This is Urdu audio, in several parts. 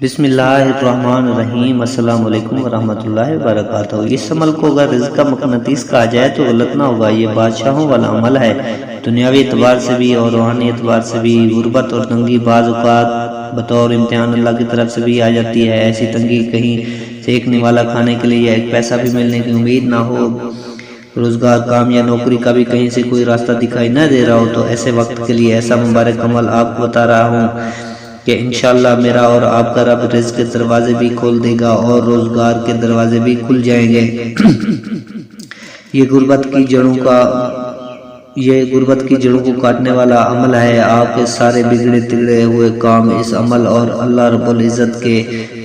بسم اللہ الرحمن الرحیم۔ السلام علیکم ورحمۃ اللہ وبرکاتہ۔ اس عمل کو اگر رزق کا مقناطیس کہا جائے تو غلط نہ ہوگا۔ یہ بادشاہوں والا عمل ہے، دنیاوی اعتبار سے بھی اور روحانی اعتبار سے بھی۔ غربت اور تنگی بعض اوقات بطور امتحان اللہ کی طرف سے بھی آ جاتی ہے۔ ایسی تنگی کہیں سے ایک نوالا کھانے کے لیے یا ایک پیسہ بھی ملنے کی امید نہ ہو، روزگار، کام یا نوکری کا بھی کہیں سے کوئی راستہ دکھائی نہ دے رہا ہو، تو ایسے وقت کے لیے ایسا مبارک عمل آپ کو بتا رہا ہوں کہ انشاءاللہ میرا اور آپ کا رب رزق کے دروازے بھی کھول دے گا اور روزگار کے دروازے بھی کھل جائیں گے۔ یہ غربت کی جڑوں کو کاٹنے والا عمل ہے۔ آپ کے سارے بگڑے تگڑے ہوئے کام اس عمل اور اللہ رب العزت کے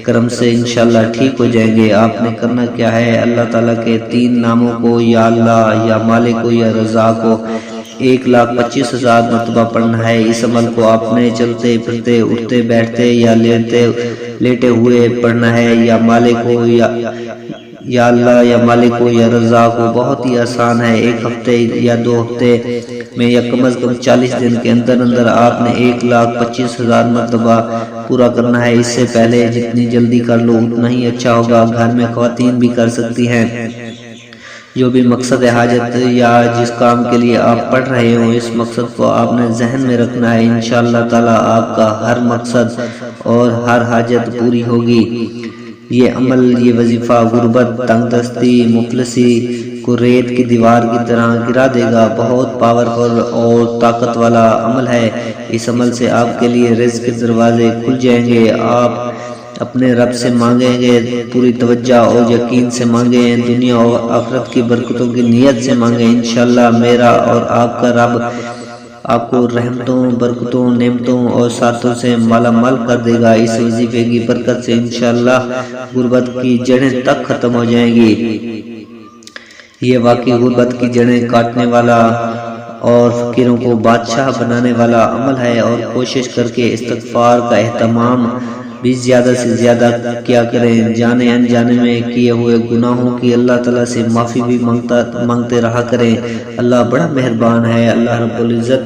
کرم سے انشاءاللہ ٹھیک ہو جائیں گے۔ آپ نے کرنا کیا ہے، اللہ تعالیٰ کے 3 ناموں کو یا اللہ یا مالک کو یا رزاق کو 1,25,000 مرتبہ پڑھنا ہے۔ اس عمل کو آپ نے چلتے پھرتے، اٹھتے بیٹھتے یا لیٹے ہوئے پڑھنا ہے۔ یا مالک ہو یا اللہ یا مالک ہو یا رزاق ہو، بہت ہی آسان ہے۔ 1 ہفتے یا 2 ہفتے میں یا کم از کم 40 دن کے اندر آپ نے 1,25,000 مرتبہ پورا کرنا ہے۔ اس سے پہلے جتنی جلدی کر لو اتنا ہی اچھا ہوگا۔ گھر میں خواتین بھی کر سکتی ہیں۔ جو بھی مقصد حاجت یا جس کام کے لیے آپ پڑھ رہے ہوں، اس مقصد کو آپ نے ذہن میں رکھنا ہے۔ انشاءاللہ تعالیٰ آپ کا ہر مقصد اور ہر حاجت پوری ہوگی۔ یہ عمل، یہ وظیفہ غربت، تنگ دستی، مفلسی کو ریت کی دیوار کی طرح گرا دے گا۔ بہت پاورفل اور طاقت والا عمل ہے۔ اس عمل سے آپ کے لیے رزق کے دروازے کھل جائیں گے۔ آپ اپنے رب سے مانگیں گے، پوری توجہ اور یقین سے مانگیں، دنیا اور آخرت کی برکتوں کی نیت سے مانگیں۔ انشاءاللہ میرا اور آپ کا رب آپ کو رحمتوں، برکتوں، نعمتوں اور ساتوں سے مالا مال کر دے گا۔ اس وظیفے کی برکت سے انشاءاللہ غربت کی جڑیں تک ختم ہو جائیں گی۔ یہ واقعی غربت کی جڑیں کاٹنے والا اور فقیروں کو بادشاہ بنانے والا عمل ہے۔ اور کوشش کر کے استغفار کا اہتمام بھی زیادہ سے زیادہ کیا کریں۔ جانے انجانے میں کیے ہوئے گناہوں کی اللہ تعالیٰ سے معافی بھی مانگتے رہا کریں۔ اللہ بڑا مہربان ہے۔ اللہ رب العزت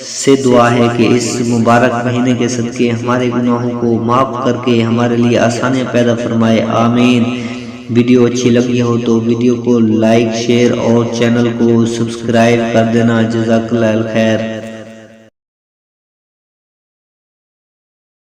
سے دعا ہے کہ اس مبارک مہینے کے صدقے ہمارے گناہوں کو معاف کر کے ہمارے لیے آسانیاں پیدا فرمائے، آمین۔ ویڈیو اچھی لگی ہو تو ویڈیو کو لائک، شیئر اور چینل کو سبسکرائب کر دینا۔ جزاک اللہ خیر۔